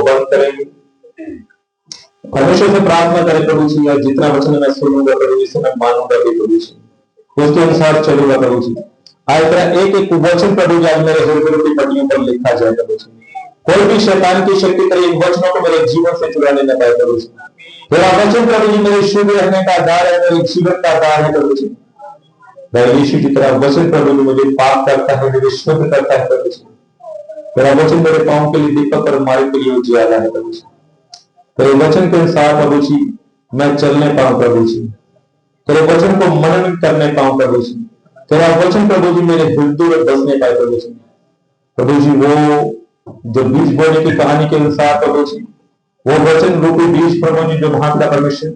बंद करेंगे, परमेश्वर से प्रार्थना करें प्रभु जी, या जितना वचन मैं सुनूंगा प्रभु जी से मैं मानूंगा भी प्रभु जी, उसके अनुसार चलूंगा प्रभु जी। आज तरह एक एक वचन प्रभु जी आज मेरे हृदय की पट्टियों पर लिखा जाए प्रभु जी। कोई भी शैतान की शक्ति करे इन वचनों को मेरे जीवन से चुरा लेना पाए प्रभु जी। तेरा वचन प्रभु जी मेरे शुद्ध रहने का आधार है, मेरे जीवन का आधार है प्रभु जी। यीशु की तरह वचन प्रभु जी मुझे पाप करता है, मुझे शुद्ध करता है प्रभु जी। तेरा वचन मेरे पांव के लिए दीपक और मार्ग के लिए उजियाला है प्रभु जी। तेरे वचन के अनुसार प्रभु जी मैं चलने पाऊं प्रभु जी, तेरे वचन को मनन करने पाऊं प्रभु जी। तेरा वचन प्रभु जी मेरे हृदय में बसने पाए प्रभु जी। प्रभु जी वो जो बीज बोने की कहानी के अनुसार प्रभु जी, वो वचन रूपी बीज प्रभु जी जो महान का परमेश्वर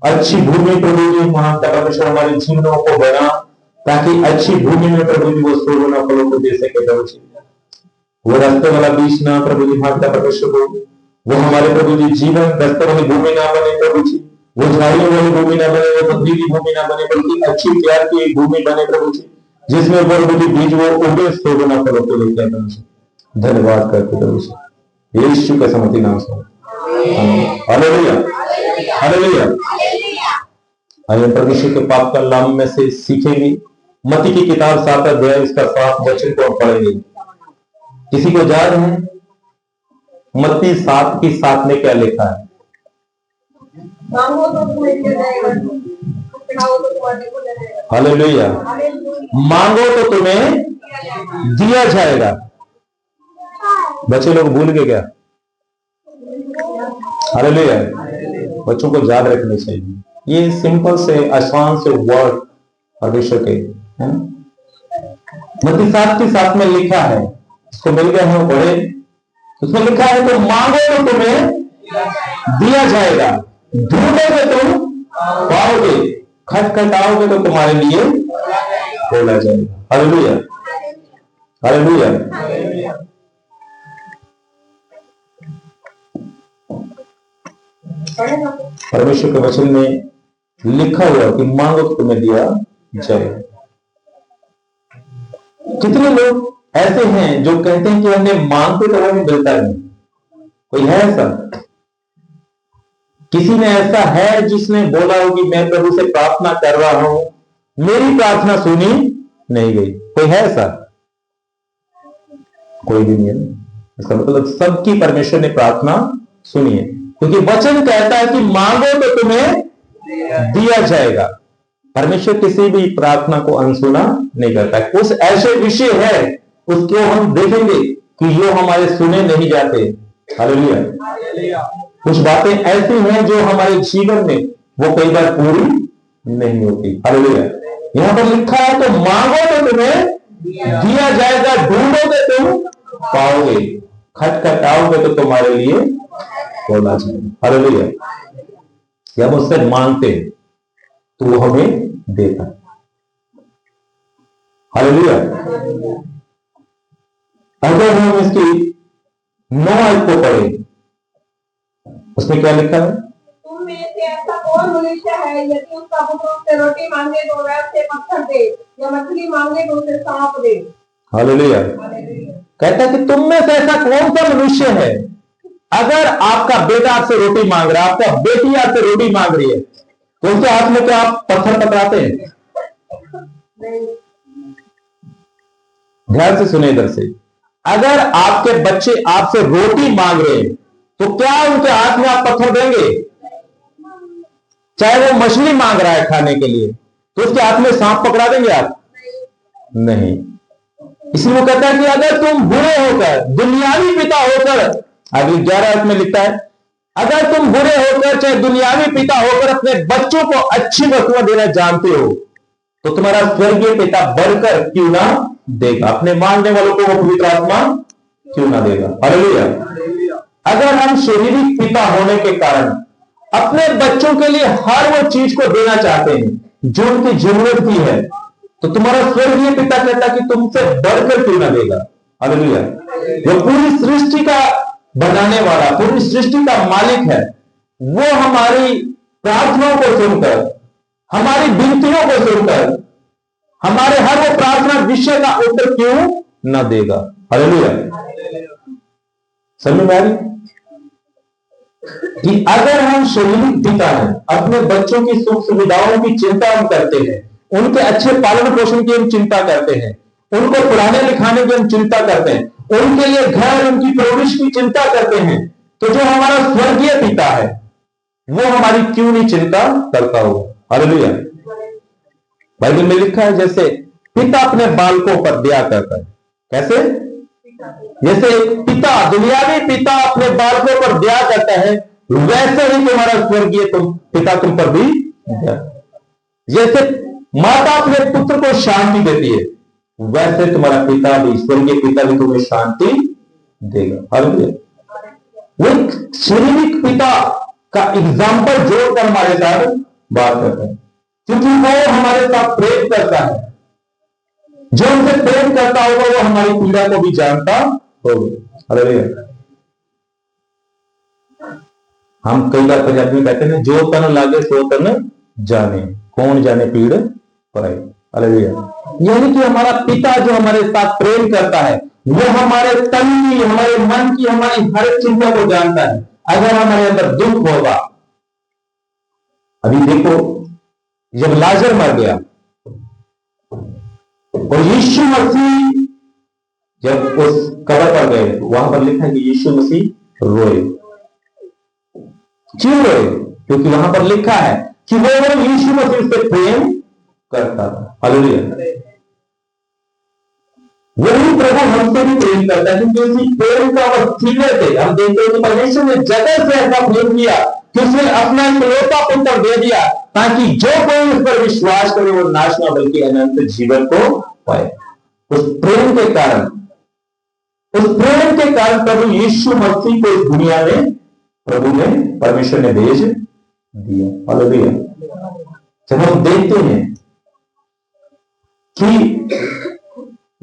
अच्छी भूमि प्रभु जी महान का परमेश्वर हमारे जीवनों को बना, ताकि अच्छी भूमि में प्रभु जी वो सोना फलों को दे सके प्रभु जी। वो रास्ते वाला बीज ना प्रभु जी महान का परमेश्वर हो, वो हमारे प्रभु जी जीवन रास्ते वाली भूमि ना बने प्रभु जी, वो झाड़ियों वाली भूमि ना बने, वो पथरीली भूमि ना बने, बल्कि अच्छी प्यार की भूमि बने प्रभु जी, जिसमें प्रभु जी बीज वो उगे सोना फलों को लेकर प्रभु जी। धन्यवाद करते प्रभु जी यीशु के समर्थी नाम से, हालेलुया हालेलुया। आइए परमेश्वर के पाप का लाम में से सीखेंगे। मत्ती की किताब 7 अध्याय इसका 7 वचन को हम पढ़ेंगे। किसी को याद है मत्ती 7 की 7 में क्या लिखा है? हालेलुया। मांगो तो तुम्हें दिया जाएगा। बच्चे लोग भूल गए क्या? हालेलुया। बच्चों को याद रखना चाहिए, ये सिंपल से आसान से वर्ड परमेश्वर के मत्ती 7 की 7 में लिखा है, इसको मिल गया है पढ़े। उसमें लिखा है तो मांगो तो तुम्हें दिया जाएगा, ढूंढोगे तुम पाओगे, खटखटाओगे तो तुम्हारे लिए खोला जाएगा। Hallelujah hallelujah. परमेश्वर के वचन में लिखा हुआ कि मांगो तो तुम्हें दिया जाएगा। कितने लोग ऐसे हैं जो कहते हैं कि हमने मांगते तो हमें मिलता नहीं? कोई है ऐसा? किसी ने ऐसा है जिसने बोला हो कि मैं प्रभु से प्रार्थना कर रहा हूं, मेरी प्रार्थना सुनी नहीं गई? कोई है ऐसा? कोई भी नहीं है। इसका मतलब सबकी परमेश्वर ने प्रार्थना सुनी है, क्योंकि वचन कहता है कि मांगो तो तुम्हें दिया जाएगा। परमेश्वर किसी भी प्रार्थना को अनसुना नहीं करता है। कुछ ऐसे विषय है उसको हम देखेंगे कि जो हमारे सुने नहीं जाते। हालेलुया। कुछ बातें ऐसी हैं जो हमारे जीवन में वो कई बार पूरी नहीं होती। हालेलुया। यहां पर लिखा है तो मांगो तो तुम्हें दिया जाएगा, ढूंढोगे तुम पाओगे, खटखटाओगे तो तुम्हारे लिए खोला जाएगा। हालेलुया। जब उससे मांगते तो वो हमें देता। हालेलुया। अगर हम इसकी 9 आयत को पढ़ें, उसमें क्या लिखा है? तुम में से ऐसा कौन मनुष्य है यदि उसका पुत्र उससे रोटी मांगे तो वह उसे पत्थर दे, या मछली मांगे तो उसे सांप दे? हालेलुया। कहता है कि तुम में से ऐसा कौन सा मनुष्य है, अगर आपका बेटा आपसे रोटी मांग रहा है, आपका बेटी आपसे रोटी मांग रही है, तो उसके हाथ में क्या आप पत्थर पकड़ाते हैं? ध्यान से सुने इधर से। अगर आपके बच्चे आपसे रोटी मांग रहे हैं तो क्या उनके हाथ में आप पत्थर देंगे? चाहे वो मछली मांग रहा है खाने के लिए तो उसके हाथ में सांप पकड़ा देंगे आप? नहीं। इसलिए वो कहता है कि अगर तुम बुरे होकर, दुनियावी पिता होकर, अभी 11 में लिखता है, अगर तुम बुरे होकर चाहे दुनियावी पिता होकर अपने बच्चों को अच्छी वस्तुएं देना जानते हो, तो तुम्हारा स्वर्गीय पिता बढ़कर क्यों ना देगा, अपने मांगने वालों को वो पवित्र आत्मा क्यों ना देगा। हालेलुया। अगर हम शारीरिक पिता होने के कारण अपने बच्चों के लिए हर वो चीज को देना चाहते हैं जो उनकी जरूरत की है, तो तुम्हारा स्वर्गीय पिता कहता है कि तुमसे बढ़कर क्यों ना देगा। हालेलुया। वो पूरी सृष्टि का बनाने वाला, पूरी सृष्टि का मालिक है, वो हमारी प्रार्थनाओं को सुनकर, हमारी विनतियों को सुनकर, हमारे हर वो प्रार्थना विषय का उत्तर क्यों ना देगा। हालेलुया। समझ में आ रही? कि अगर हम शारीरिक पिता हैं, अपने बच्चों की सुख सुविधाओं की चिंता हम करते हैं, उनके अच्छे पालन पोषण की हम चिंता करते हैं, उनको पढ़ाने लिखाने की हम चिंता करते हैं, उनके लिए घर, उनकी परवरिश की चिंता करते हैं, तो जो हमारा स्वर्गीय पिता है वो हमारी क्यों नहीं चिंता करता होगा? हालेलुया। बाइबल में लिखा है जैसे पिता अपने बालकों पर दया करता है, कैसे? जैसे एक पिता, दुनियावी पिता अपने बालकों पर दया करता है, वैसे ही तुम्हारा स्वर्गीय पिता तुम पर भी दया। जैसे माता अपने पुत्र को शांति देती है, वैसे तुम्हारा पिता भी, स्वर्गीय पिता भी तुम्हें शांति देगा। हालेलुया। वो एक शारीरिक पिता का एग्जाम्पल जोड़कर हमारे साथ बात करता है, क्योंकि वो हमारे साथ प्रेम करता है। जो हमसे प्रेम करता होगा वो हमारी पीड़ा को भी जानता होगा। हालेलुया। हम कई बार पंजाबी में कहते हैं, जो तन लागे सो तन जाने, कौन जाने पीड़ पराई। हालेलुया। यानी कि हमारा पिता जो हमारे साथ प्रेम करता है, वो हमारे तन की, हमारे मन की, हमारी हर एक चिंता को जानता है। अगर हमारे अंदर दुख होगा, अभी देखो जब लाजर मर गया और यीशु मसीह जब उस कब्र पर गए, वहां पर लिखा है कि यीशु मसीह रोए। क्यों रोए? क्योंकि वहां पर लिखा है कि वो यीशु मसीह से प्रेम करता था। हालेलुया। वही प्रभु हमसे भी प्रेम करता है, क्योंकि उसी प्रेम का वसीले थे। हम देखते हैं कि परमेश्वर ने जगत से ऐसा प्रेम किया कि उसने अपना इकलौता पुत्र दे दिया, ताकि जो कोई उस पर विश्वास करे वो नाश ना बल्कि अनंत जीवन को पाए। उस प्रेम के कारण प्रभु यीशु मसीह को इस दुनिया में परमेश्वर ने भेज दिया। हालेलुया। जब हम देखते हैं कि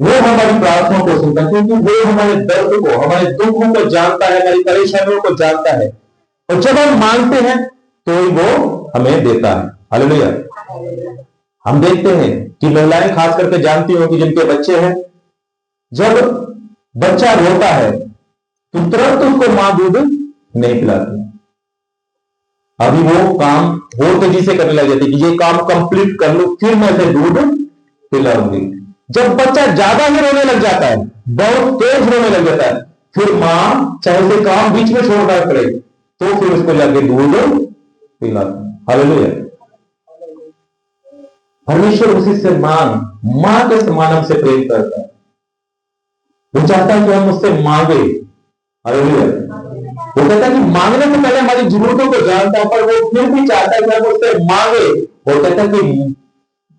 वो हमारी प्रार्थना को सुनता है, क्योंकि वो हमारे दर्द को, हमारे दुखों को जानता है, हमारी परेशानियों को जानता है, और जब हम मांगते हैं तो वो हमें देता है। हालेलुया। हम देखते हैं कि महिलाएं खास करके जानती हो कि जिनके बच्चे हैं, जब बच्चा रोता है तो तुरंत उसको मां दूध नहीं पिलाती। अभी वो काम और तेजी से करने लग जाती कि ये काम कंप्लीट कर लो फिर मैं इसे दूध पिलाऊंगी। जब बच्चा ज्यादा ही रोने लग जाता है, बहुत तेज रोने लग जाता है, फिर मां चाहे उसे काम बीच में छोड़ना पड़े तो फिर उसको जाके दूध पिलाती। हालेलुया। परमेश्वर उसी से मां के समान हमसे प्रेम करता है। वो चाहता है कि हम उससे मांगे। हालेलुया। वो कहता है कि मांगने से पहले हमारी जरूरतों को जानता है, पर वो फिर भी चाहता है कि हम उससे मांगे। वो कहता है कि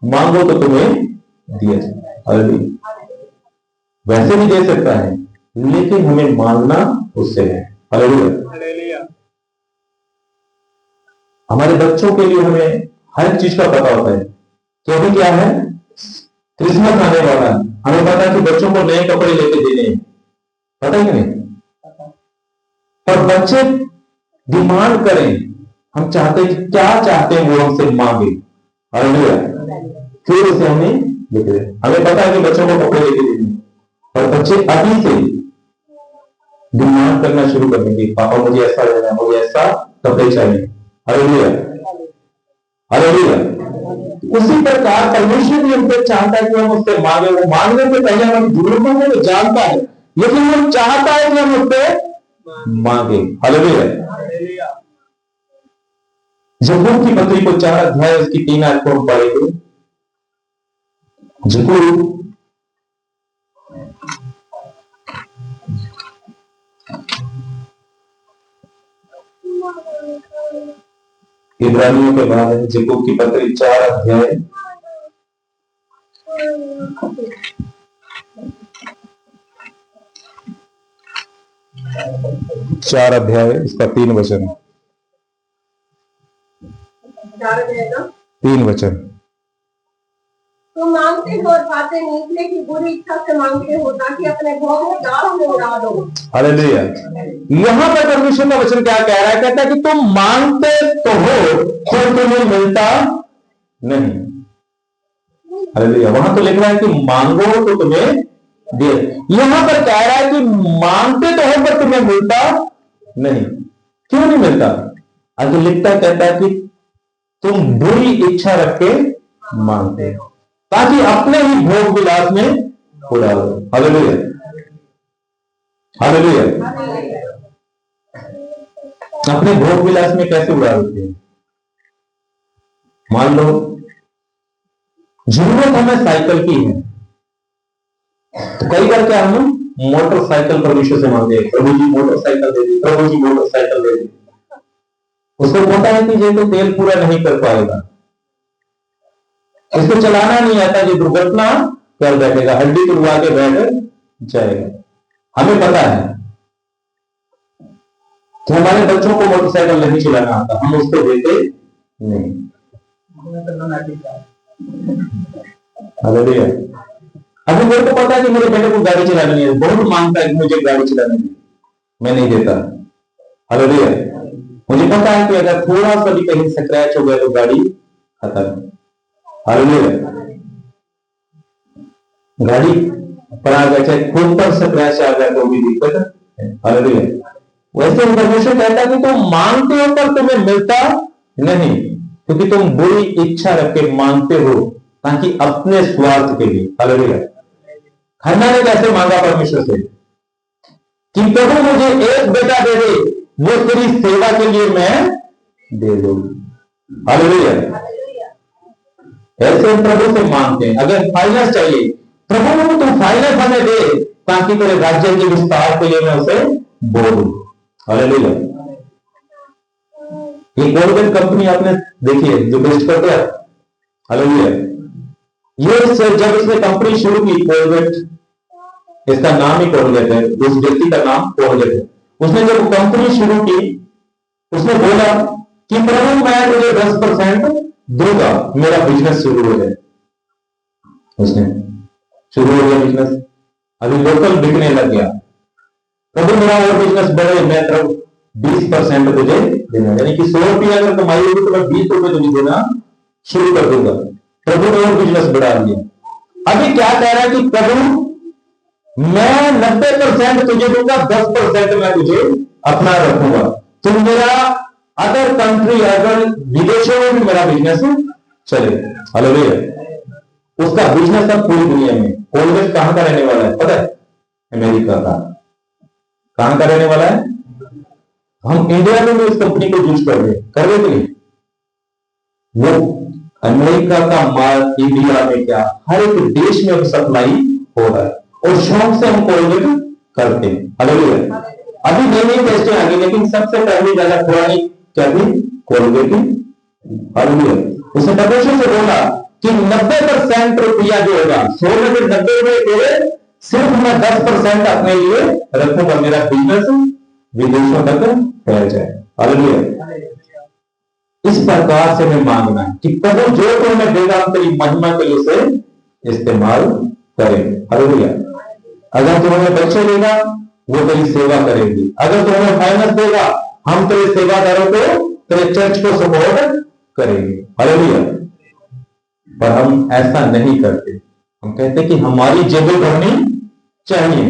मांगो तो तुम्हें दिया जाए। हालेलुया। वैसे भी दे सकता है, लेकिन हमें मांगना उससे है। हालेलुया। हमारे बच्चों के लिए हमें हर चीज का पता होता है कि अभी क्या है, क्रिसमस आने वाला है, हमें पता है कि बच्चों को नए कपड़े लेके देने हैं, पता है कि नहीं? पर बच्चे डिमांड करें, हम चाहते हैं कि क्या चाहते हैं वो हमसे मांगे। हालेलुया। फिर उसे हमें लेके दें। हमें पता है कि बच्चों को कपड़े लेके देने, पर बच्चे अभी से डिमांड करना शुरू कर देंगे, पापा मुझे ऐसा लेना है, मुझे ऐसा कपड़े चाहिए। हालेलुया। हालेलुया। उसी प्रकार परमेश्वर भी हमसे चाहता है कि हम उससे मांगे। वो मांगने से पहले हमारी जरूरतों को वो जानता है, लेकिन वो चाहता है कि हम उससे मांगे। हालेलुया। जबूर की पत्री को 4 अध्याय उसकी 3 आयत को हम पढ़ेंगे। जबूर इब्रानियों के बाद है, जबूर की पत्री 4 अध्याय 4 अध्याय इसका 3 वचन। 3 वचन। तुम मांगते हो और पाते नहीं, इसलिए कि बुरी इच्छा से मांगते हो ताकि अपने भोग को दारों में उड़ा दो। हालेलुया। यहां पर परमेश्वर का वचन क्या कह रहा है? कहता है कि तुम मांगते तो हो पर तुम्हें मिलता नहीं। हालेलुया। वहां तो लिख रहा है कि मांगो तो तुम्हें दे। यहां पर कह रहा है कि मांगते तो हो पर तुम्हें मिलता नहीं। क्यों नहीं मिलता? आगे लिखता कहता है कि तुम बुरी इच्छा रख के मांगते हो ताकि अपने ही भोग विलास में उड़ा दो। Hallelujah, hallelujah. अपने भोग विलास में कैसे उड़ा देते हैं? मान लो जरूरत हमें साइकिल की है, तो कई बार क्या हम मोटरसाइकिल परमेश्वर से मांगते हैं, प्रभु जी मोटरसाइकिल दे दी, प्रभु जी मोटरसाइकिल दे दी। उसको पता है कि ये तो तेल पूरा नहीं कर पाएगा, इसको चलाना नहीं आता, ये दुर्घटना कर बैठेगा, हड्डी तुड़वा के बैठ जाएगा। हमें पता है कि हमारे बच्चों को मोटरसाइकिल नहीं चलाना आता, हम उसको देते नहीं। हालेलुया। अभी मेरे को पता है कि मेरे बेटे को गाड़ी चलानी है, बहुत मांगता है कि मुझे गाड़ी चलानी है, मैं नहीं देता। हालेलुया। मुझे पता है कि अगर थोड़ा सा भी कहीं स्क्रैच हो गया तो गाड़ी खत्म। हालेलुया। गाड़ी पर आ गया, चाहे खुद पर स्क्रैच आ गया तो भी दिक्कत है। हालेलुया। वैसे परमेश्वर कहता है कि तुम मांगते हो पर तुम्हें मिलता नहीं, क्योंकि तुम बुरी इच्छा रख के मांगते हो ताकि अपने स्वार्थ के लिए। हालेलुया। हन्ना ने कैसे मांगा परमेश्वर से कि प्रभु मुझे एक बेटा दे दे, वो तेरी सेवा के लिए मैं दे दूंगी। हालेलुया। ऐसे हम प्रभु से मांगते हैं। अगर फाइनेंस चाहिए, प्रभु तुम फाइनेंस हमें दे ताकि तेरे राज्य के विस्तार के लिए मैं उसे बोलूं। हालेलुया। ये कोलगेट कंपनी आपने देखी है जो बेस्ट करते हैं। हालेलुया। ये जब इसने कंपनी शुरू की कोलगेट, इसका नाम ही कोलगेट है, उस व्यक्ति का नाम कोलगेट है। उसने जब कंपनी शुरू की, उसने बोला कि प्रभु मैं तुझे 10% दूंगा, मेरा बिजनेस शुरू हो जाए। उसने शुरू हो गया बिजनेस, अभी लोकल बिकने लग गया। प्रभु मेरा और बिजनेस बढ़े, मैं तरफ 20% तुझे देना, यानी कि 100 रुपया अगर कमाई होगी तो मैं 20 रुपये तुझे देना शुरू कर दूंगा। प्रभु ने और बिजनेस बढ़ा दिया। अभी क्या कह रहा है कि प्रभु मैं 90% तुझे दूंगा, 10% मैं तुझे अपना रखूंगा। तुम मेरा अदर कंट्री, अगर विदेशों में भी मेरा बिजनेस चले। हालेलुया। उसका बिजनेस अब पूरी दुनिया में। कोलगेट कहां का रहने वाला है पता है? अमेरिका का। कहां का रहने वाला है? हम इंडिया में भी इस कंपनी को यूज कर रहे कि नहीं? वो अमेरिका का माल इंडिया में क्या हर एक देश में सप्लाई हो रहा है और शौक से हम कोलगेट करते हैं। हालेलुया। अभी नई नई टेस्टें आ गई, लेकिन सबसे पहले ज्यादा पुरानी क्या थी? कोलगेट। हालेलुया। उसने परमेश्वर से बोला कि 90% रुपया जो होगा, 100 में से 90 रुपये तेरे, सिर्फ मैं 10% अपने लिए रखूंगा, मेरा बिजनेस विदेशों तक फैल जाए। हालेलुया। इस प्रकार से मैं मांगना है कि प्रभु जो तुम्हें देगा हम तेरी महिमा के लिए उसे इस्तेमाल करें। हालेलुया। अगर तुम्हें बच्चे देगा वो तेरी सेवा करेगी, अगर तुम्हें फाइनेंस देगा हम तेरे सेवादारों को, तेरे चर्च को सपोर्ट करेंगे। हालेलुया। पर हम ऐसा नहीं करते, हम कहते कि हमारी जेबें भरनी चाहिए।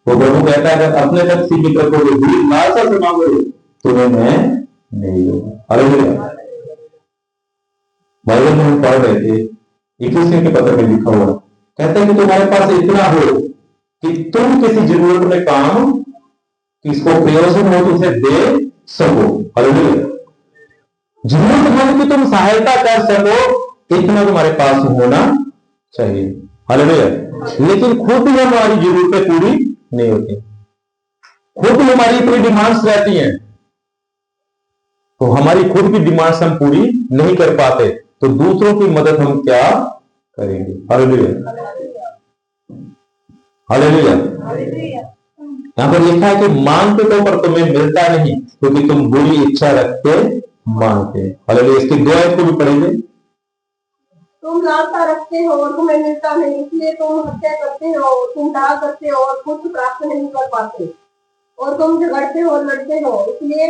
वो प्रभु कहता है अगर अपने तक सीमित रखोगे, लालसा से मांगोगे, तुम्हें मैं नहीं दूंगा। हालेलुया। बाइबल में हम पढ़ रहे थे, इफिसियों के पत्र में लिखा हुआ कहते हैं कि तुम्हारे पास इतना हो कि तुम किसी जरूरत में काम, किसको प्रयोजन हो तो उसे दे सको। हालेलुया। जरूरत हो कि तुम सहायता कर सको, इतना तुम्हारे पास होना चाहिए। हालेलुया। लेकिन खुद ही हमारी जरूरतें पूरी नहीं होती, खुद ही हमारी इतनी डिमांड्स रहती हैं, तो हमारी खुद की डिमांड्स हम पूरी नहीं कर पाते, तो दूसरों की मदद हम क्या करेंगे? हालेलुया। हालेलुया। यहां पर लिखा है कि मांगते तो पर तुम्हें मिलता नहीं, क्योंकि तुम बुरी इच्छा रखते मांगते। हालेलुया। इसकी दो आयत को भी पढ़ेंगे। तुम लालसा रखते हो और तुम्हें मिलता नहीं, इसलिए तुम हत्या करते हो, तुम डाह करते हो और कुछ प्राप्त नहीं कर पाते, और तुम झगड़ते हो और लड़ते हो, इसलिए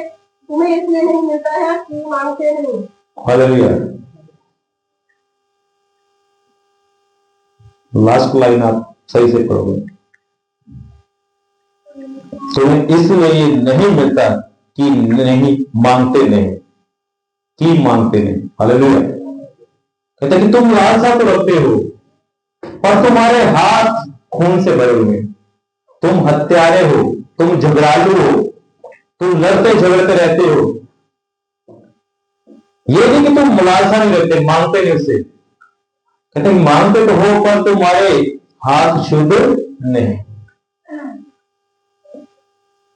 तुम्हें इसलिए नहीं मिलता है कि मांगते नहीं। हालेलुया। लास्ट लाइन आप सही से पढ़ोगे। तुम्हें इसलिए नहीं मिलता कि नहीं मांगते नहीं, कि मांगते नहीं। हालेलुया। कहते कि तुम लालसा तो रखते हो पर तुम्हारे हाथ खून से भरे हुए, तुम हत्यारे हो, तुम झगड़ालू हो, तुम लड़ते झगड़ते रहते हो। ये नहीं कि तुम लालसा नहीं रखते, मांगते नहीं उससे। कहते मांगते तो हो पर तुम्हारे हाथ शुद्ध नहीं।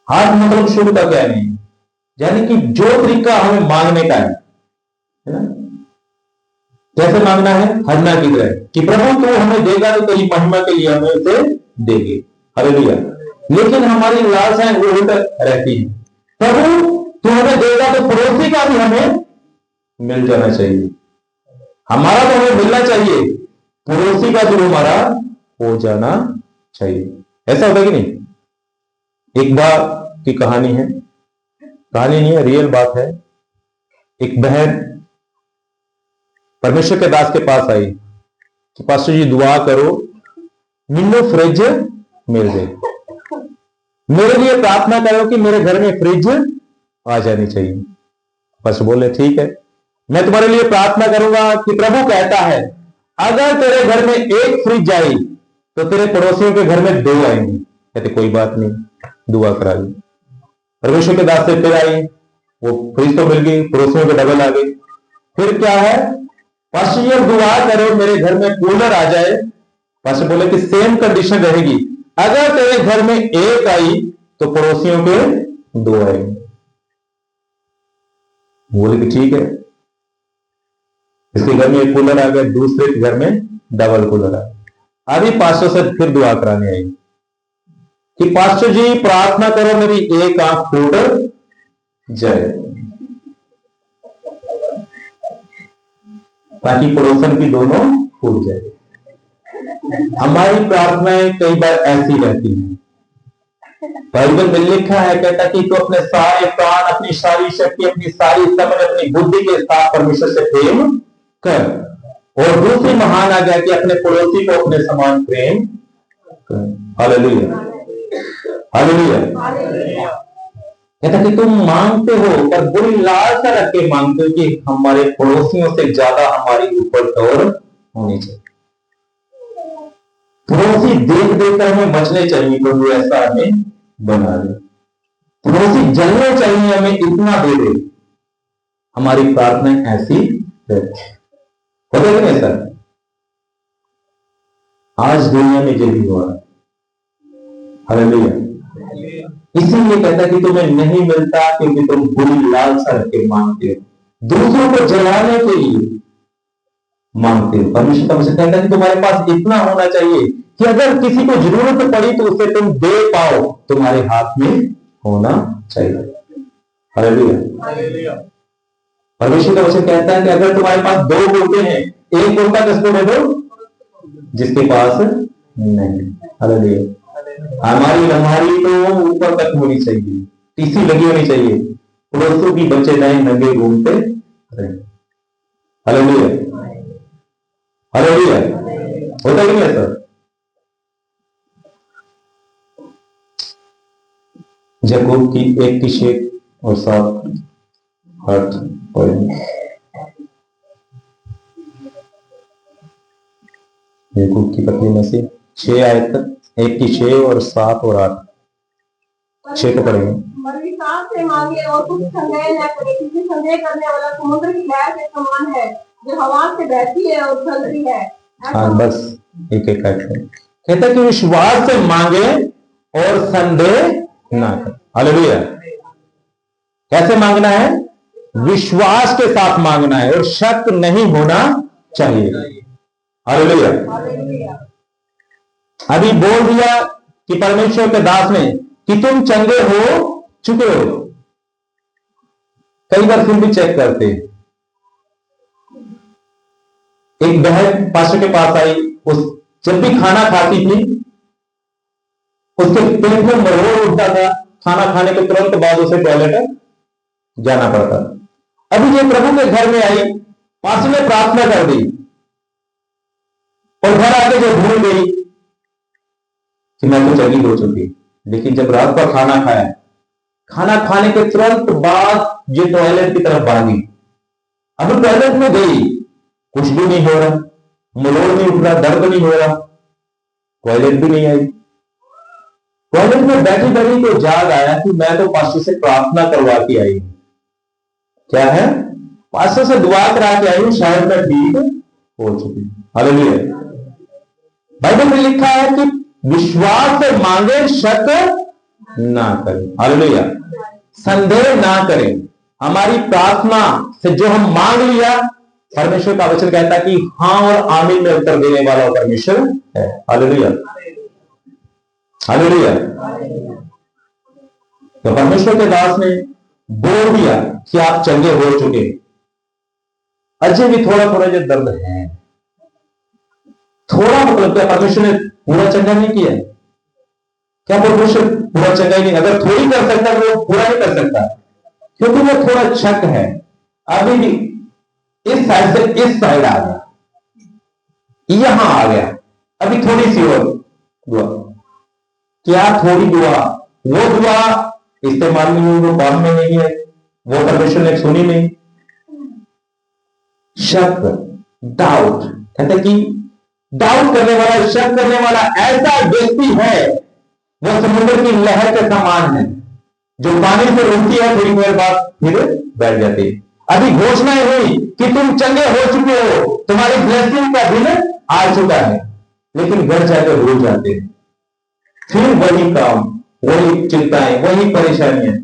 हाथ मतलब शुद्ध का क्या नहीं, यानी कि जो तरीका हमें मांगने का है ना, कैसे मांगना है, हरना की तरह कि प्रभु तू हमें देगा तो तेरी महिमा के लिए हमें उसे देंगे। हालेलुया। लेकिन हमारी लालसाएं उल्ट रहती है, प्रभु तू हमें देगा तो पड़ोसी का भी हमें मिल जाना चाहिए। हमारा तो हमें मिलना चाहिए, पड़ोसी का जो हमारा हो जाना चाहिए। ऐसा होता कि नहीं? एक बार की कहानी है, कहानी नहीं है, रियल बात है। एक बहन परमेश्वर के दास के पास आई कि पास्टर जी दुआ करो मिन्नो फ्रिज मिल जाए, मेरे लिए प्रार्थना करो कि मेरे घर में फ्रिज आ जानी चाहिए। पास्टर बोले ठीक है, मैं तुम्हारे लिए प्रार्थना करूंगा कि प्रभु कहता है अगर तेरे घर में एक फ्रिज आई तो तेरे पड़ोसियों के घर में 2 आएंगे। कहते कोई बात नहीं, दुआ करा ली। परमेश्वर के दास से फिर आई, वो फ्रिज तो मिल गई, पड़ोसियों के डबल आ गई। फिर क्या है, पास्टर जी दुआ करो मेरे घर में कूलर आ जाए। पास्टर बोले कि सेम कंडीशन रहेगी, अगर तेरे घर में 1 आई तो पड़ोसियों के 2 आएंगे। बोले कि ठीक है। इसके घर में एक कूलर आ गया, दूसरे के घर में डबल कूलर आ गया। अभी पास्टर से फिर दुआ कराने आई कि पास्टर जी प्रार्थना करो मेरी 1 आंख फूट जाए ताकि पड़ोसन की दोनों फूट जाए। हमारी प्रार्थनाएं कई बार ऐसी रहती हैं। बाइबल में लिखा है, कहता कि तू अपने सारे प्राण, अपनी सारी शक्ति, अपनी सारी समझ, अपनी बुद्धि के साथ परमेश्वर से प्रेम कर। और दूसरी महान आज्ञा कि अपने पड़ोसी को अपने समान प्रेम कर। Hallelujah, hallelujah. कहता कि तुम मांगते हो पर बुरी लालसा रख के मांगते हो कि हमारे पड़ोसियों से ज्यादा हमारी ऊपर तौर होनी चाहिए। पड़ोसी देख देकर हमें बचने चाहिए, प्रभु ऐसा हमें बना दे। पड़ोसी जलने चाहिए, हमें इतना दे दे। हमारी प्रार्थना ऐसी होता है ऐसा। आज दुनिया में यही हो रहा है। हालेलुया। इसीलिए कहता है कि तुम्हें नहीं मिलता क्योंकि तुम बुरी लालसा रख के मांगते हो, दूसरों को जलाने के लिए मांगते हो। परमेश्वर तुमसे कहता है कि तुम्हारे पास इतना होना चाहिए कि अगर किसी को जरूरत पड़ी तो उसे तुम दे पाओ, तुम्हारे हाथ में होना चाहिए। हालेलुया। परमेश्वर का वचन कहता है कि अगर तुम्हारे पास 2 कुर्ते हैं, एक कुर्ता किसको दे दो जिसके पास नहीं। हालेलुया। हमारी लम्हारी तो ऊपर तक होनी चाहिए, टीसी लगी होनी चाहिए, पड़ोसों की बच्चे नए नंगे घूमते रहे। Hallelujah, hallelujah. होता कि नहीं ऐसा? याकूब की 1 और 7 8 याकूब की पत्री में से 6 आयत तक, 1 और 7 और 8 6 को पढ़ेंगे। विश्वास से मांगे और कुछ संदेह न करे, क्योंकि संदेह करने वाला समुद्र की लहर के समान है जो हवा से बहती है और चलती है। हाँ, बस एक कहता है कि विश्वास से मांगे और संदेह ना करें। हालेलुया। कैसे मांगना है? विश्वास के साथ मांगना है और शक नहीं होना चाहिए। हालेलुया। अभी बोल दिया कि परमेश्वर के दास ने कि तुम चंगे हो चुके हो, कई बार फिर भी चेक करते हैं। एक बहन पास्टर के पास आई, उस जब भी खाना खाती थी उसके पेट में मरोड़ उठता था, खाना खाने के तुरंत बाद उसे टॉयलेट जाना पड़ता। अभी ये प्रभु के घर में आई, पास्टर ने प्रार्थना कर दी और घर आके जो भूल गई कि मैं तो चंगी हो चुकी, लेकिन जब रात का खाना खाया खाना खाने के तुरंत बाद ये टॉयलेट की तरफ भागी। अब टॉयलेट में गई, कुछ भी नहीं हो रहा, मरोड़ नहीं उठ रहा, दर्द नहीं हो रहा, टॉयलेट भी नहीं आई। टॉयलेट में बैठी बैठी तो जाग आया कि मैं तो पास्टर से प्रार्थना करवा के आई हूं। क्या है? पास्टर से दुआ करा के आई हूं, शायद मैं ठीक हो चुकी। हालेलुया। बाइबल में लिखा है कि विश्वास से मांगे, शक ना करें। हालेलुया। संदेह ना करें। हमारी प्रार्थना से जो हम मांग लिया, परमेश्वर का वचन कहता है कि हाँ और आमीन में उत्तर देने वाला परमेश्वर है। Hallelujah, hallelujah. तो परमेश्वर के दास ने बोल दिया कि आप चंगे हो चुके, अजय भी थोड़ा थोड़ा जो दर्द है, थोड़ा मतलब क्या परमेश्वर ने पूरा चंगा नहीं किया? क्या परमेश्वर पूरा चंगा ही नहीं? अगर थोड़ी कर सकता तो वो पूरा नहीं कर सकता, क्योंकि वो थोड़ा शक है। अभी भी इस साइड से इस साइड आ गया, यहां आ गया, अभी थोड़ी सी और दुआ। क्या थोड़ी दुआ? वो दुआ इस्तेमाल नहीं हुई, वो काम में नहीं है, वो परमेश्वर ने सुनी नहीं। शक, डाउट, कहते कि डाउट करने वाला, शक करने वाला ऐसा व्यक्ति है, वो समुद्र की लहर के समान है, जो पानी से उठती है, थोड़ी देर बाद फिर बैठ जाती है। अभी घोषणा हुई कि तुम चंगे हो चुके हो, तुम्हारी ब्लेसिंग का दिन आ चुका है, लेकिन घर जाकर भूल जाते हैं। फिर वही काम, वही चिंताएं, वही परेशानियां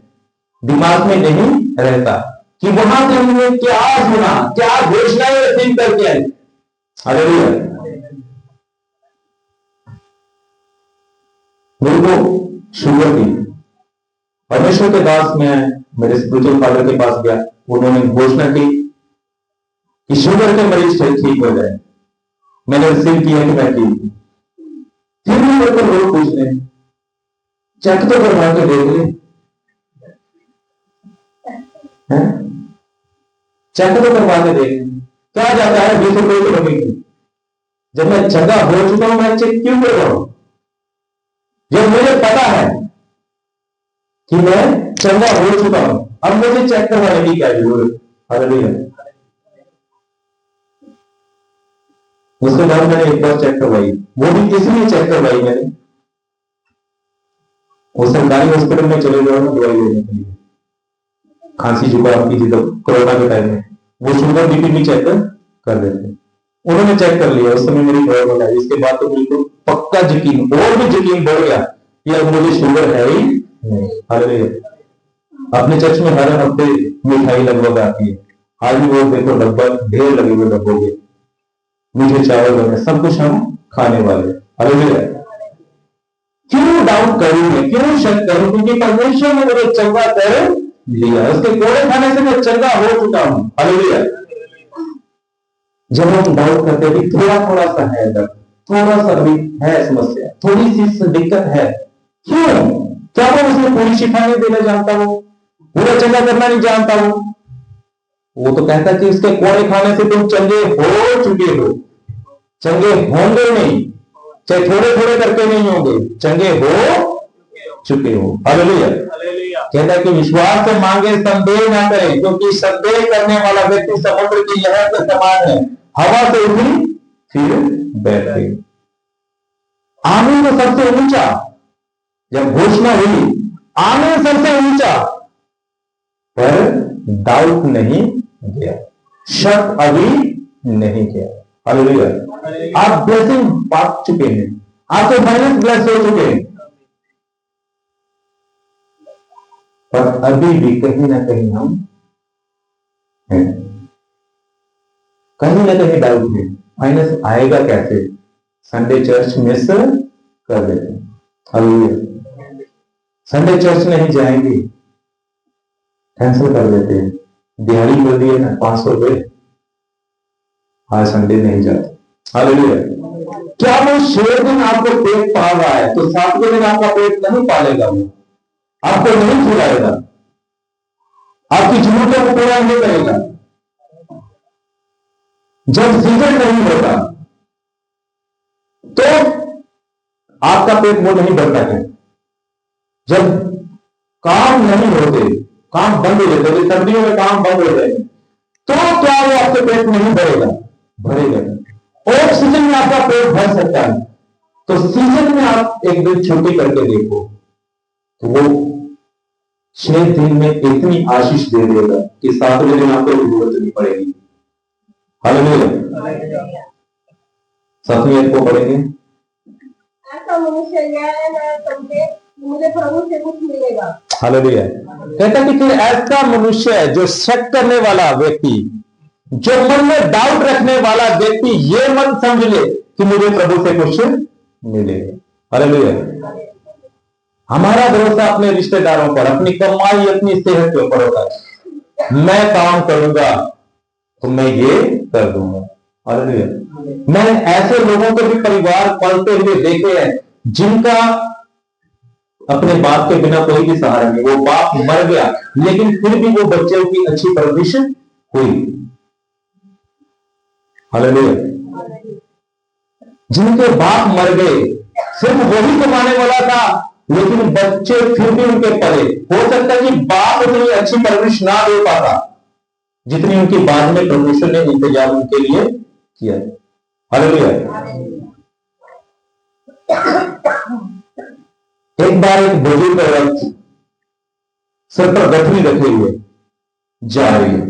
दिमाग में नहीं रहता कि वहां से हमने क्या सुना, क्या घोषणाएं रसीद करके आई। हालेलुया। मेरे को शुगर थी, परमेश्वर के दास में मेरे स्पिरिचुअल फादर के पास गया, उन्होंने घोषणा की कि शुगर के मरीज ठीक हो जाए। मैंने रिसीव किया कि मैं ठीक हूं। फिर भी मेरे को लोग पूछ रहे, चेक तो करवा के देख ले, चेक तो करवा के देख ले, क्या जाता है, 20 रुपए तो लगेगी। जब मैं चंगा हो चुका हूं, मैं चेक क्यों कर रहा हूं? जब मुझे पता है कि मैं चंगा हो चुका हूं, अब मुझे चेक करवाने की क्या जरूरत? हालेलुया। उसके बाद मैंने एक बार चेक करवाई, वो भी इसलिए चेक करवाई मैंने, वो सरकारी हॉस्पिटल में चले गए दवाई लेने के लिए, खांसी जुकाम की, जब कोरोना के टाइम में वो शुगर बीपी भी चेक कर देते। उन्होंने चेक कर लिया, उस समय मेरी प्रॉब्लम आई। इसके बाद तो बिल्कुल पक्का यकीन, और भी यकीन बढ़ गया कि अब मुझे शुगर है ही नहीं। हालेलुया। अपने चर्च में हर हफ्ते मिठाई लगभग आती है, आज भी वो देखो डब्बा ढेर लगे हुए डब्बों के, मीठे चावल बने, सब कुछ हम खाने वाले। हालेलुया। क्यों डाउट करूंगे, क्यों शक करूं? क्योंकि परमेश्वर ने मुझे चंगा कर लिया, उसके कोड़े खाने से मैं चंगा हो चुका हूं। हालेलुया। जब हम डाउट करते हैं कि थोड़ा थोड़ा सा है दर्द, थोड़ा सा भी है समस्या, थोड़ी सी दिक्कत है, क्यों? क्या मैं उसमें पूरी शिफा नहीं देना जानता हूं, पूरा चंगा करना नहीं जानता हूं? वो तो कहता है कि उसके कोड़े खाने से तुम चंगे हो चुके हो, चंगे होंगे नहीं, चाहे थोड़े थोड़े करके नहीं होंगे, चंगे हो चुके हो। हालेलुया। कहता है कि विश्वास से मांगे, संदेह ना करें, क्योंकि संदेह करने वाला व्यक्ति समुद्र की लहर के समान है, हवा से उठी फिर बैठ गई। आमीन तो सबसे ऊंचा, जब घोषणा हुई आमीन सबसे ऊंचा, पर डाउट नहीं गया, शक अभी नहीं गया। हालेलुया। आप ब्लेसिंग पा चुके हैं, आपके फाइनेंस ब्लेस हो चुके हैं, पर अभी भी कहीं ना कहीं हम हैं, कहीं ना कहीं डाउट है, फाइनेंस आएगा कैसे? संडे चर्च मिस कर देते हैं। हालेलुया। संडे चर्च नहीं जाएंगे, कैंसिल कर देते हैं। दिहाड़ी कर दिए ना 500 रुपए, आज संडे नहीं जाते। हालेलुया। क्या वो 6 दिन आपको पेट पाल रहा है तो 7वें दिन आपका पेट नहीं पालेगा? वो आपको नहीं खिलाएगा, आपकी जरूरतों को पूरा नहीं करेगा। जब सीजन नहीं होता तो आपका पेट वो नहीं भरता है। जब काम नहीं होते, काम बंद हो जाते हैं, सर्दियों में काम बंद हो जाएंगे, तो क्या वो आपके पेट में नहीं भरेगा? भरेगा। ऑक्सीजन में आपका पेट भर सकता है, तो सीजन में आप एक दिन छुट्टी करके देखो, तो वो 6 दिन में इतनी आशीष दे देगा कि 7वें दिन आपको जरूरत नहीं पड़ेगी। हालेलुया। 7वीं आयत को पढ़ेंगे। ऐसा मनुष्य यह न समझे कि मुझे प्रभु से कुछ मिलेगा। हालेलुया। कहता है कि फिर ऐसा मनुष्य है जो शक करने वाला व्यक्ति, जो मन में डाउट रखने वाला व्यक्ति, ये मत समझ ले कि मुझे प्रभु से कुछ मिलेगा। हालेलुया। हमारा भरोसा अपने रिश्तेदारों पर, अपनी कमाई, अपनी सेहत के ऊपर होता है। मैं काम करूंगा तो मैं ये कर दूंगा। हालेलुया। मैंने ऐसे लोगों के भी परिवार पलते हुए देखे हैं जिनका अपने बाप के बिना कोई भी सहारा नहीं, वो बाप मर गया लेकिन फिर भी वो बच्चों की अच्छी परवरिश हुई। हालेलुया। जिनके बाप मर गए, सिर्फ वही कमाने वाला था लेकिन बच्चे फिर भी उनके पले। हो सकता है कि बाप उतनी अच्छी परवरिश ना दे पाता जितनी उनकी बाद में परमेश्वर ने इंतजाम उनके लिए किया। हालेलुया। एक बार एक बुजुर्ग औरत सर पर गठरी रखे हुए जा रही है,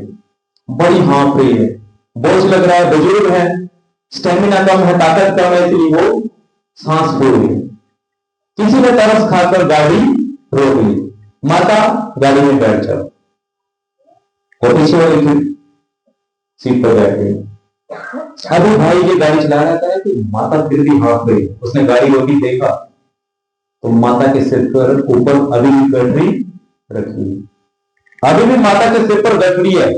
बड़ी हाँफ रही है, बोझ लग रहा है, बुजुर्ग है, स्टेमिना कम है, ताकत कम है, इसलिए वो सांस फूल रही है। किसी ने तरस खाकर गाड़ी रोक ली, माता गाड़ी में बैठ जाओ, और पीछे वाली सीट पर बैठ गई। अभी भाई ये गाड़ी चला रहा था कि माता फिर भी हाँफ गई, उसने गाड़ी रोकी, देखा तो माता के सिर पर ऊपर अभी भी गठरी रखी है, अभी भी माता के सिर पर गठरी है,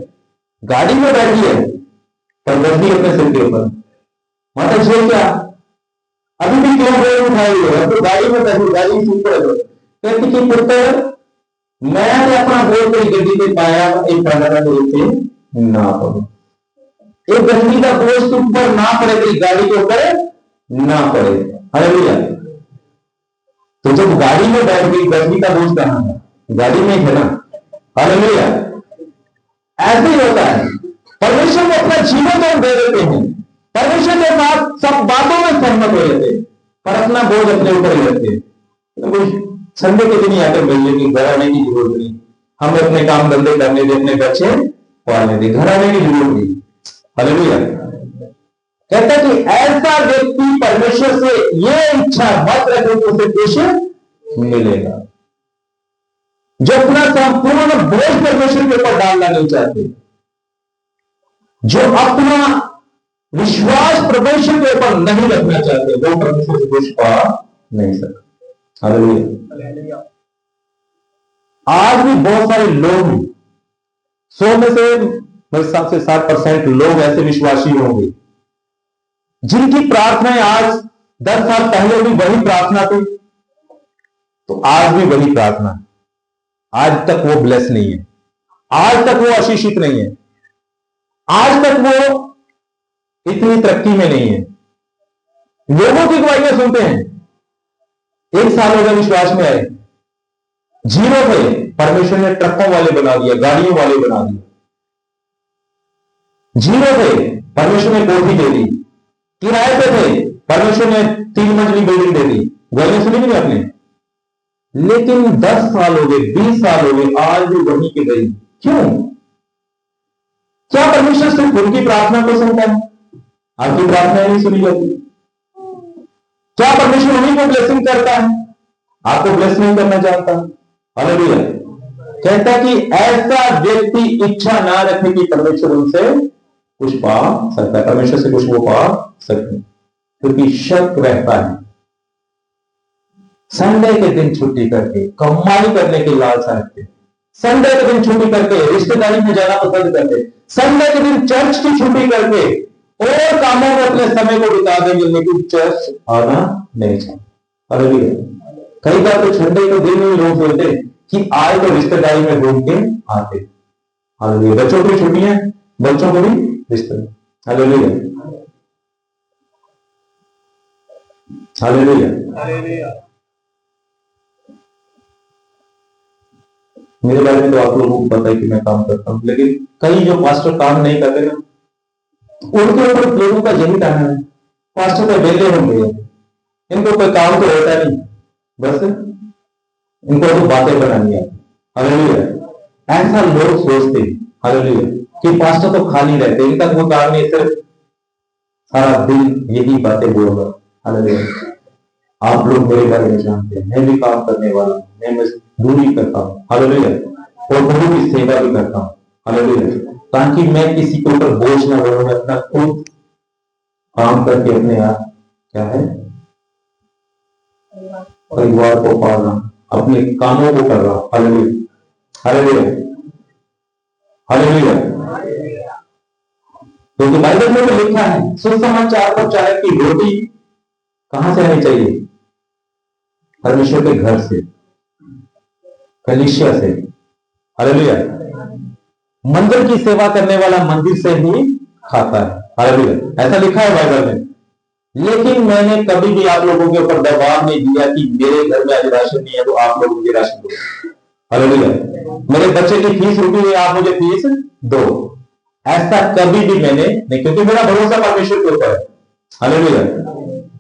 गाड़ी में बैठी है पर गठरी अपने सिर के ऊपर। माता जी क्या अभी भी क्यों बोझ उठाए हुए है? तो गाड़ी में बैठी, गाड़ी सीट पर है। कहती कि पुत्र, मैं तो अपना बोझ तेरी गड्डी पे पाया, एक प्रार्थना से ना पड़े, एक गठरी का बोझ तुम पर ना पड़े, तेरी गाड़ी के ऊपर ना पड़े। हालेलुया। तो जब गाड़ी में बैठ गई, गठरी का बोझ कहां है? गाड़ी में है ना। हालेलुया। ऐसे ही होता है, परमेश्वर को अपना जीवन तो दे देते हैं, परमेश्वर के साथ सब बातों में सहमत हो जाते हैं, पर अपना बोझ अपने ऊपर ही रखते हैं। तो संडे के दिन ही आकर मिलने की, घर आने की जरूरत नहीं, हमें अपने काम धंधे करने दे, अपने बच्चे पालने दे, घर आने की जरूरत नहीं। हालेलुया। कहता है कि ऐसा व्यक्ति परमेश्वर से ये इच्छा मत रखे कि उसे कुछ मिलेगा, जो अपना संपूर्ण बोझ परमेश्वर के ऊपर डालना नहीं चाहते, जो अपना विश्वास परमेश्वर के ऊपर नहीं रखना चाहते, वो परमेश्वर से कुछ पा नहीं सकते। हालेलुया। आज भी बहुत सारे लोग, 100 में से मेरे हिसाब से 60% लोग ऐसे विश्वासी होंगे जिनकी प्रार्थनाएं आज 10 साल पहले भी वही प्रार्थना थी, तो आज भी वही प्रार्थना है, आज तक वो ब्लेस नहीं है, आज तक वो आशीषित नहीं है, आज तक वो इतनी तरक्की में नहीं है। लोगों की गवाहियां सुनते हैं, 1 साल हो गया विश्वास में आए, जीरो थे, परमेश्वर ने ट्रकों वाले बना दिया, गाड़ियों वाले बना दिए। जीरो थे, परमेश्वर ने कोठी दे दी, किराए पे थे, परमेश्वर ने 3 मंजिली बिल्डिंग दे दी। गवाहियां सुनी नहीं आपने? लेकिन 10 साल हो गए, 20 साल हो गए, आज भी वहीं के गई। क्यों? क्या परमेश्वर सिर्फ उनकी प्रार्थना को सुनता है, आपकी प्रार्थना नहीं सुनी जाती? क्या परमेश्वर उन्हीं को ब्लेसिंग करता है, आपको ब्लेस नहीं करना चाहता? हालेलुया। कहता कि ऐसा व्यक्ति इच्छा ना रखे कि परमेश्वर उनसे कुछ पा सकता है, परमेश्वर से कुछ वो पा सकते, क्योंकि शक रहता है। संडे के दिन छुट्टी करके कमाई करने की लालसा रखते, संडे के दिन छुट्टी करके रिश्तेदारी में जाना पसंद करते, संडे के दिन चर्च की छुट्टी करके और कामों में अपने समय को बिता देंगे, लेकिन चर्च आना नहीं चाहते। हालेलुया। कई बार तो संडे के दिन में लोग बोलते कि आए तो रिश्तेदारी में घूम के आते। हालेलुया। बच्चों की छुट्टियां, बच्चों को भी रिश्तेदारी। हालेलुया। हालेलुया। मेरे बारे में तो आप लोगों को पता है कि मैं काम करता हूं, लेकिन कई जो पास्टर काम नहीं करते ना, उनके ऊपर लोगों का यही कहना है, पास्टर तो बेले होंगे, इनको कोई काम तो होता नहीं, बस इनको तो बातें बनानी है। हालेलुया। ऐसा लोग सोचते हैं, हालेलुया, कि पास्टर तो खाली रहते, इनका कोई काम नहीं, सिर्फ सारा दिन यही बातें बोल रहा। हालेलुया। आप लोग मेरे बारे में जानते हैं, मैं भी काम करने वाला हूं, मैं मजदूरी करता हूं, हालेलुया, और प्रभु की सेवा भी करता हूं, हालेलुया, ताकि मैं किसी के ऊपर बोझ ना बनूं, मैं अपना खुद काम करके अपने आप क्या है परिवार को पाल रहा हूं, अपने कामों को कर रहा हूं। Hallelujah, hallelujah, hallelujah. क्योंकि बाइबल में भी लिखा है, सुसमाचार प्रचारक की रोटी कहां से आनी चाहिए? परमेश्वर के घर से, कलीसिया से। हालेलुया। मंदिर की सेवा करने वाला मंदिर से ही खाता है। हालेलुया। ऐसा लिखा है बाइबल में। लेकिन मैंने कभी भी आप लोगों के ऊपर दबाव नहीं दिया कि मेरे घर में आज राशन नहीं है तो आप लोग मुझे राशन दो। हालेलुया। मेरे बच्चे की फीस रुकी है, आप मुझे फीस दो। ऐसा कभी भी मैंने नहीं, क्योंकि मेरा भरोसा परमेश्वर के ऊपर है। हालेलुया।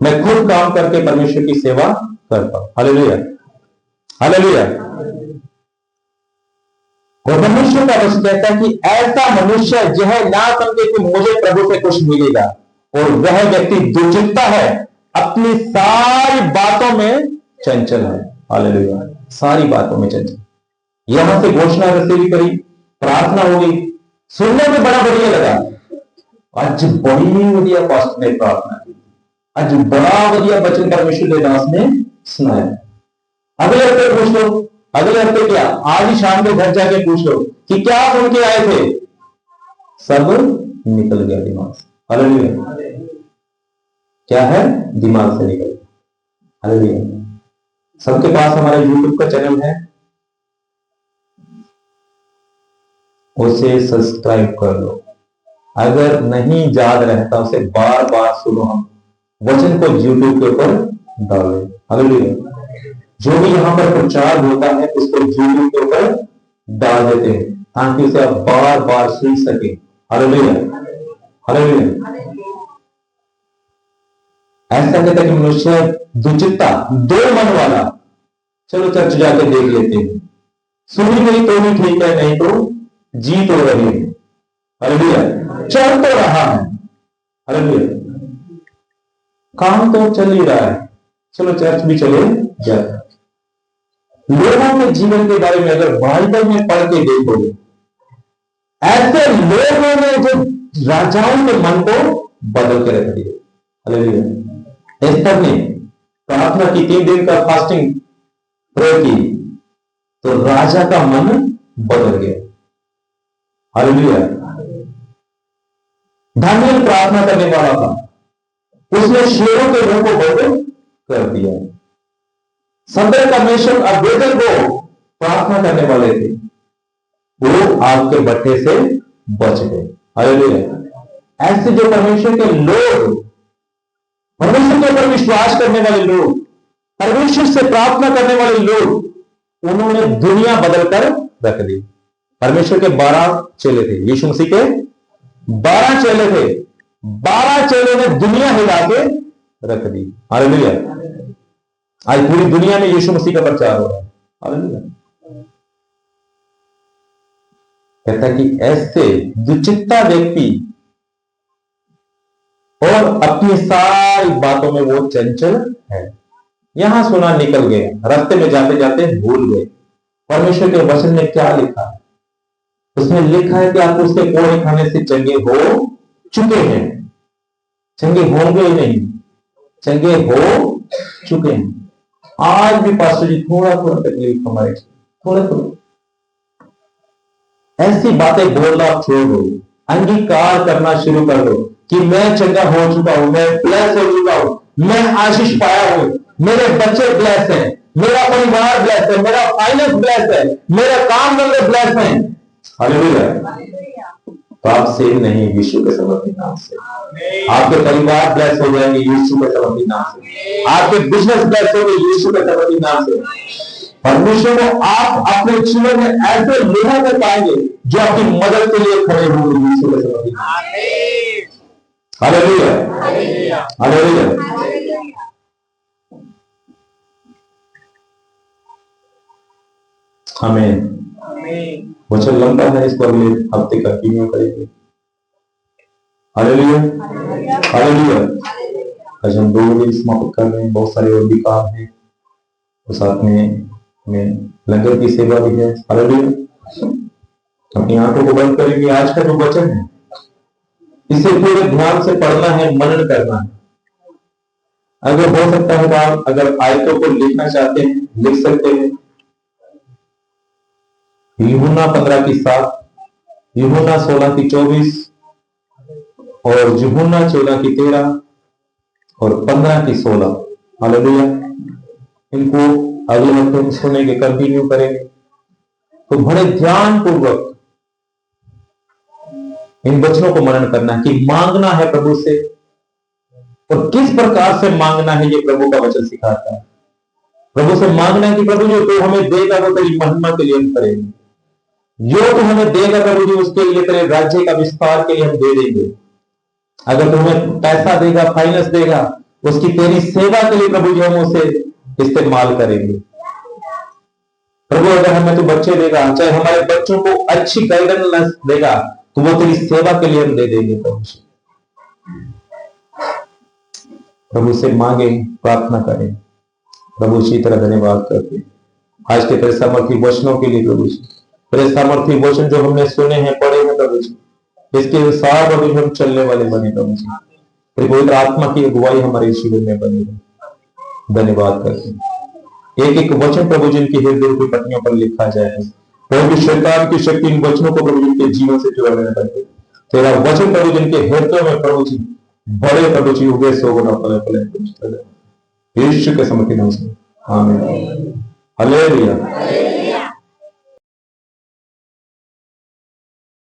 मैं खुद काम करके परमेश्वर की सेवा करता हूं। Hallelujah, hallelujah. और परमेश्वर का वचन कहता है कि ऐसा मनुष्य यह ना समझे कि मुझे प्रभु से कुछ मिलेगा, और वह व्यक्ति दुर्चिंता है, अपनी सारी बातों में चंचल है। हालेलुया। सारी बातों में चंचल। यहां से घोषणा रिसीव करी, प्रार्थना हो गई, सुनने में बड़ा बढ़िया लगा। आज बड़ी बढ़िया पास्टर ने प्रार्थना की, आज बड़ा बढ़िया वचन परमेश्वर के दास ने सुनाया। अगले हफ्ते पूछ लो, अगले हफ्ते क्या, आज ही शाम में घर जाके पूछ लो कि क्या सुन के आए थे, सब निकल गया दिमाग से। हालेलुया। क्या है? दिमाग से निकल गया। हालेलुया। सबके पास हमारा यूट्यूब का चैनल है, उसे सब्सक्राइब कर लो। अगर नहीं याद रहता उसे बार बार सुनो, हम वचन को यूट्यूब के ऊपर डालें। हालेलुया। जो भी यहां पर प्रचार होता है उसको यूट्यूब के ऊपर डाल देते हैं ताकि उसे आप बार बार सुन सके। Hallelujah, hallelujah. ऐसा कहता है कि मनुष्य दुचित्ता, दो मन वाला, चलो चर्च जाके देख लेते हैं, सुनी गई तो भी ठीक है, नहीं तो जी तो रही है। हालेलुया। चल तो रहा है। हालेलुया। काम तो चल ही रहा है, चलो चर्च भी चले जाए। लोगों के जीवन के बारे में अगर बाइबल में पढ़ के देखोगे, ऐसे लोगों ने जो राजाओं के मन को बदल के रख दिया। हालेलुया। एस्तर ने प्रार्थना की, 3 दिन का फास्टिंग प्रे की, तो राजा का मन बदल गया। हालेलुया। दानियेल प्रार्थना करने वाला था, उसने शेरों के मुंह को बंद कर दिया। सदर का मिशन अबेदनगो प्रार्थना करने वाले थे, वो आग के भट्ठे से बच गए। हालेलुया। ऐसे जो परमेश्वर के लोग, परमेश्वर के ऊपर विश्वास करने वाले लोग, परमेश्वर से प्रार्थना करने वाले लोग, उन्होंने दुनिया बदलकर रख दी। परमेश्वर के 12 चेले थे, यीशु मसीह के 12 चेले थे, 12 चेलों ने दुनिया हिला के रख दी। हालेलुया। आज पूरी दुनिया में यीशु मसीह का प्रचार हो रहा है। हालेलुया। कहता कि ऐसे दुचित्ता व्यक्ति और अपनी सारी बातों में वो चंचल है। यहां सुना निकल गए, रास्ते में जाते जाते भूल गए। परमेश्वर के वचन में क्या लिखा है? उसमें लिखा है कि आप उसके कोड़े खाने से चंगे हो चुके हैं। चंगे होंगे ही नहीं, चंगे हो चुके हैं। आज भी पास्टर जी थोड़ा थोड़ा तकलीफ हमारे, थोड़ा थोड़ा ऐसी बातें बोलना आप छोड़ दो, अंगीकार करना शुरू कर दो कि मैं चंगा हो चुका हूं, मैं ब्लेस हो चुका हूं, मैं आशीष पाया हूं, मेरे बच्चे ब्लेस हैं, मेरा परिवार ब्लेस है, मेरा फाइनेंस ब्लेस है, मेरा काम धंधे ब्लेस है। हालेलुया। तो आप सेव नहीं, यीशु के समर्पित नाम से आपके परिवार ब्लेस हो जाएंगे, यीशु के समर्पित नाम से आपके बिजनेस ब्लेस होंगे, यीशु के समर्पित नाम से। परमेश्वर को आप अपने जीवन में ऐसे लोगों को पाएंगे जो आपकी मदद के लिए खड़े होंगे। Hallelujah, hallelujah. हमें वचन लंबा है, इसको अगले हफ्ते कंटिन्यू करेंगे। Hallelujah, hallelujah. आज हम 2 दिन समाप्त कर रहे हैं, बहुत सारे और भी काम है और साथ में हमें लंगर की सेवा भी है। हालेलुया। अपनी आंखों को बंद करेंगे। आज का जो वचन है इसे पूरे ध्यान से पढ़ना है, मनन करना है। अगर हो सकता है तो आप अगर आयतों को लिखना चाहते हैं लिख सकते हैं। यूहन्ना 15:7, यूहन्ना 16:24 और यूहन्ना 14:13 और 15:16। हालेलुया। इनको अगले हफ्ते में सुनेंगे, कंटिन्यू करेंगे। तो बड़े ध्यान पूर्वक इन वचनों को मनन करना है कि मांगना है प्रभु से और किस प्रकार से मांगना है, ये प्रभु का वचन सिखाता है। प्रभु से मांगना है कि प्रभु जो तू हमें देगा वो तेरी महिमा के लिए हम करेंगे। जो तू हमें देगा प्रभु जी उसके लिए, तेरे राज्य का विस्तार के लिए हम दे देंगे। अगर तू हमें पैसा देगा, फाइनेंस देगा, उसकी तेरी सेवा के लिए प्रभु जी हम उसे इस्तेमाल करेंगे। प्रभु अगर हमें तू बच्चे देगा, चाहे हमारे बच्चों को अच्छी गाइडेंस देगा, तो वो तेरी सेवा के लिए हम दे देंगे। प्रभु से मांगे, प्रार्थना करें। प्रभु इसी तरह धन्यवाद करते आज के तेरे सामर्थी वचनों के लिए प्रभु जी, तेरे सामर्थी वचन जो हमने सुने हैं, पढ़े हैं प्रभु जी, इसके अनुसार प्रभु हम चलने वाले बने प्रभु जी। तेरी पवित्र आत्मा की अगुवाई हमारे जीवन में बनी है। धन्यवाद करते हैं। एक एक वचन प्रभु जी इनकी हृदय की पट्टियों पर लिखा जाए। प्रभु शैतान की शक्ति इन वचनों को प्रभु जी के जीवन से जुड़ा रहने लगे। तेरा वचन प्रभु जी इनके हृदय में प्रभु जी बड़े प्रभु जी उगे सोगुना फले फले यीशु के समर्थी नाम से आमीन। हालेलुया।